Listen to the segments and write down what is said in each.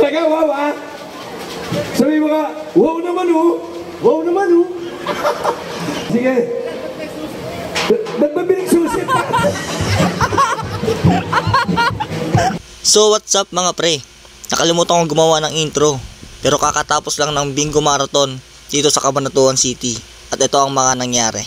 Teka, wow ah. Sabi mo ka, wow naman oh. Wow naman oh. Sige. Ba't ba binigsusit? So what's up mga pre? Nakalimutan kong gumawa ng intro. Pero kakatapos lang ng bingo marathon dito sa Cabanatuan City. At ito ang mga nangyari.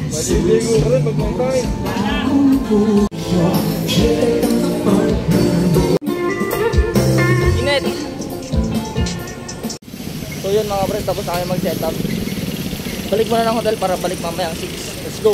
Maliligo ka rin pag-mountain. Init! So yun mga pre, tapos na kami mag-setup. Balik muna ng hotel para balik mamaya ang 6. Let's go!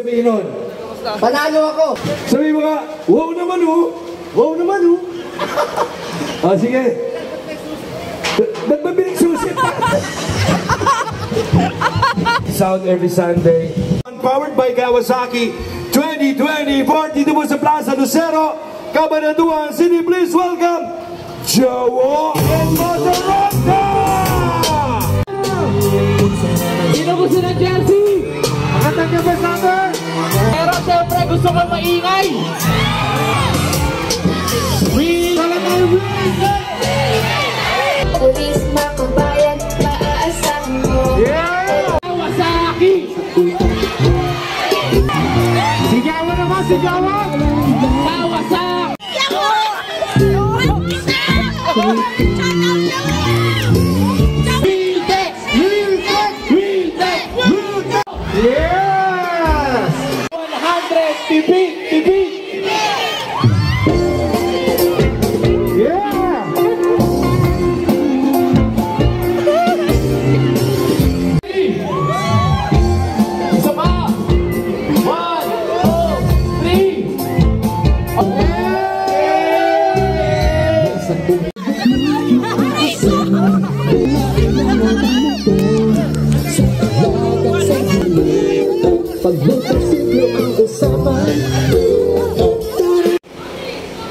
Sabihin nun. Panalo ako! Sabi mo ka, wow naman oh. Wow naman oh. Sige. Ba't ba binigsusit? Sound every Sunday. Powered by Kawasaki 2024 dito mo sa Plaza Lucero, Cabanatuan City. Please welcome Jowo and Motorota! Sino gusto ng jersey? Magandang gabi sa atin! Pero siyempre gusto ko maingay! Pulis, makabayan, maaasahan mo. Yeah! Kawasaki! Sigawan naman, sigawan! Kawasaki! Yes! 100 TV! Yeah! Isa pa! 1, 2, 3!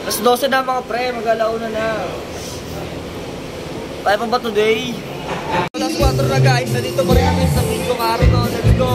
Mas 12 na mga pre, mag-alauna na. Tayo pa ba today? Alas 4 na guys, nandito pa rin kami sa bingo marathon. Let's go!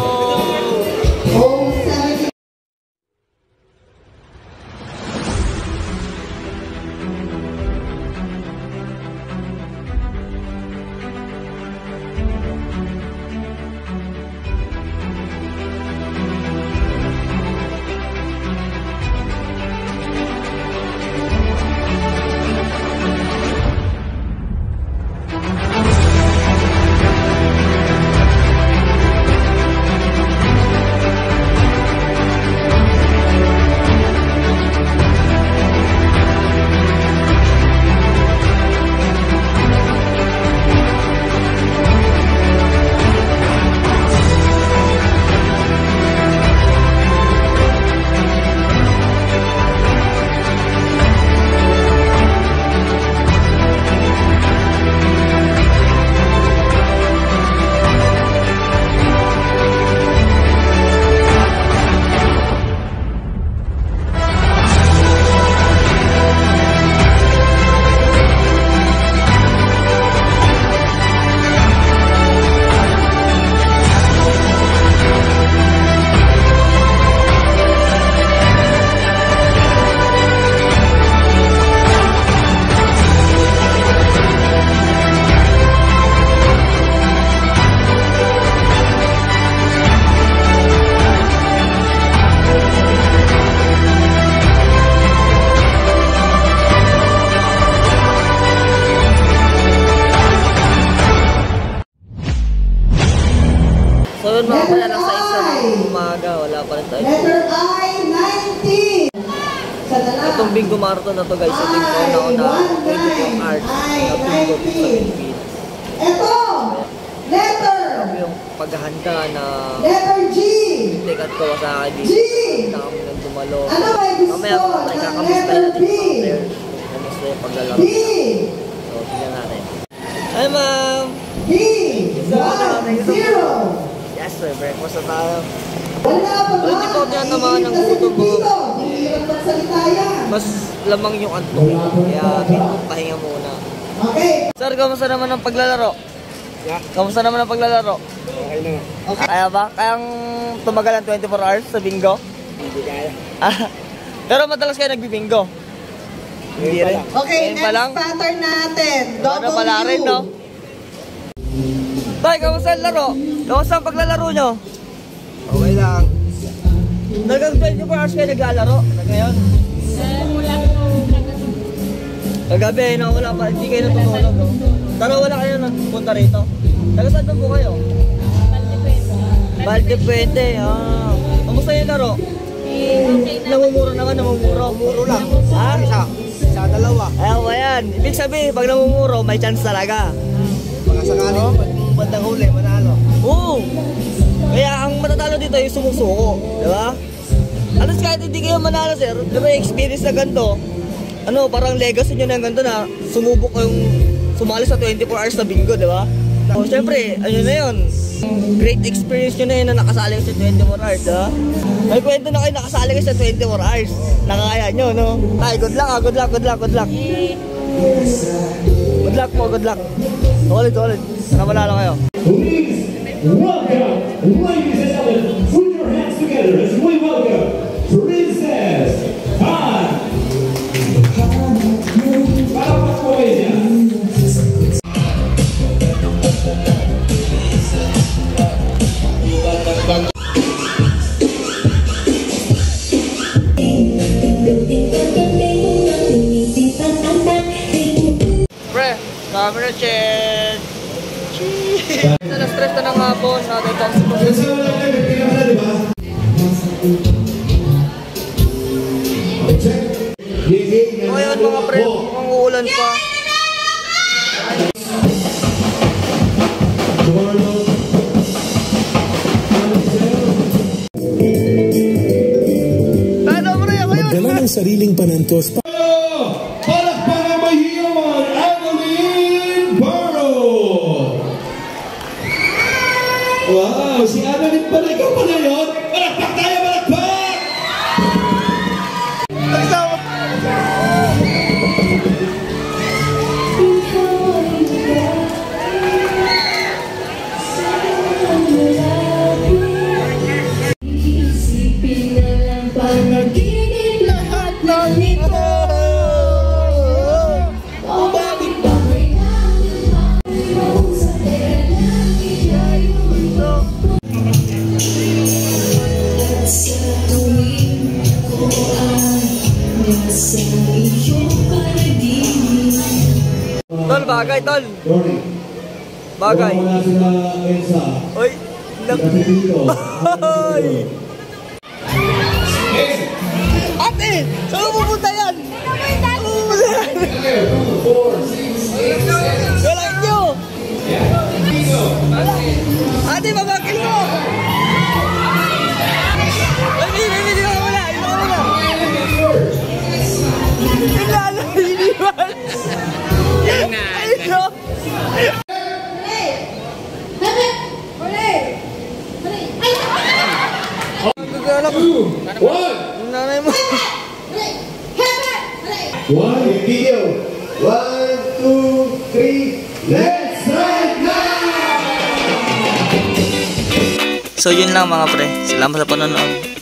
So yun mga pre, alas 6 na ng umaga, wala pa rin tayo. Letter I, 19. Sa dala. Itong bingo marathon na to guys, ito yung kauna-una 24 hours na bingo sa Pilipinas. Ito, letter. Ito yung paghahanda na Letter G. tikat ko sa akin dito. G. Hindi kami nang dumalo. Ano ba yung gusto? Mamaya ay kakamusta natin Letter B. yung mga players. Kamusta yung paglalaro. B. So, tingnan natin. Hi ma'am! B. 1-0. Yes sir, breakfast na tayo. Wala pa ba? Hindi po tinatamaan ng gutom mo. Hirap magsalita yan. Mas lamang yung antok. Kaya bingo pahinga muna. Okay. Sir, kamusta naman ang paglalaro? Kamusta naman ang paglalaro? Okay na. Okay. Kaya ba? Kayang tumagal ang 24 hours sa bingo? Hindi kaya. Pero madalas kayo nagbibingo? Hindi rin. Okay, Ngayon pa lang? next pattern natin. Ano pala rin, no? Tay, kamusta ang laro? Kamusta ang paglalaro nyo? Okay lang. Nagang 24 hours kayo naglalaro? Ngayon? Kagabi, no? Wala pa. Hindi kayo natutulog, no? Pero wala kayo nagpunta rito. Taga saan po kayo? Balde Puente. Ah. Kamusta yung laro? Namumuro naman, namumuro. Muro lang. Ha? Isa, dalawa. Ayaw ba yan? Ibig sabihin, pag namumuro, may chance talaga. Mga sakali, bandang huli, manalo. Oo. Kaya ang matatalo dito yung sumusuko. Diba? At kahit hindi kayo manalo, sir, diba yung experience na ganito, ano, parang legacy nyo na ganito na sumubok kayong sumali sa 24 hours na bingo, diba? So, syempre, ano na yun? Great experience nyo na yun na nakasali kayo sa 24 hours, diba? May kwento na kayo nakasali kayo sa 24 hours. Nakakaya nyo, no? Tay, good luck, good luck, good luck, good luck. Good luck po, good luck. Ulit. Sana manalo kayo. Please welcome, ladies and gentlemen, put your hands together as we welcome Princess Anne. Para po ella. Pre, camera check. Na-stress na ng hapon. Nakatay po Kasi wala kayo, nagpila ka na, di ba? Check. ngayon mga pre, mukhang uulan pa. Ano pre, ako yun? Magdala ng sariling panantos Palakpakan may hiyawan, Annalyn Barrow! Wow, si Annalyn pala, ikaw pala yun? Palakpak tayo, palakpak! Nagsama! Isipin na lang panaginip lahat ng ito. O bakit ba kailangan sa pera ng iyayong mundo? At sa tuwing ko ay nasa iyong panaginip. Tol, bagay, tol. Sorry. Bagay. Wala sila Elsa. Uy, Kasi dito. Hoy! Ate! Saan mo pupunta yan? Saan mo pupunta yan? Galang nyo! Ate, babakil mo! Hindi ka muna! Pinalo! Hiniwan! Ayun! One! Yung nanay mo. One, video. 1, 2, 3, let's ride now! So yun lang mga pre. Salamat sa panonood.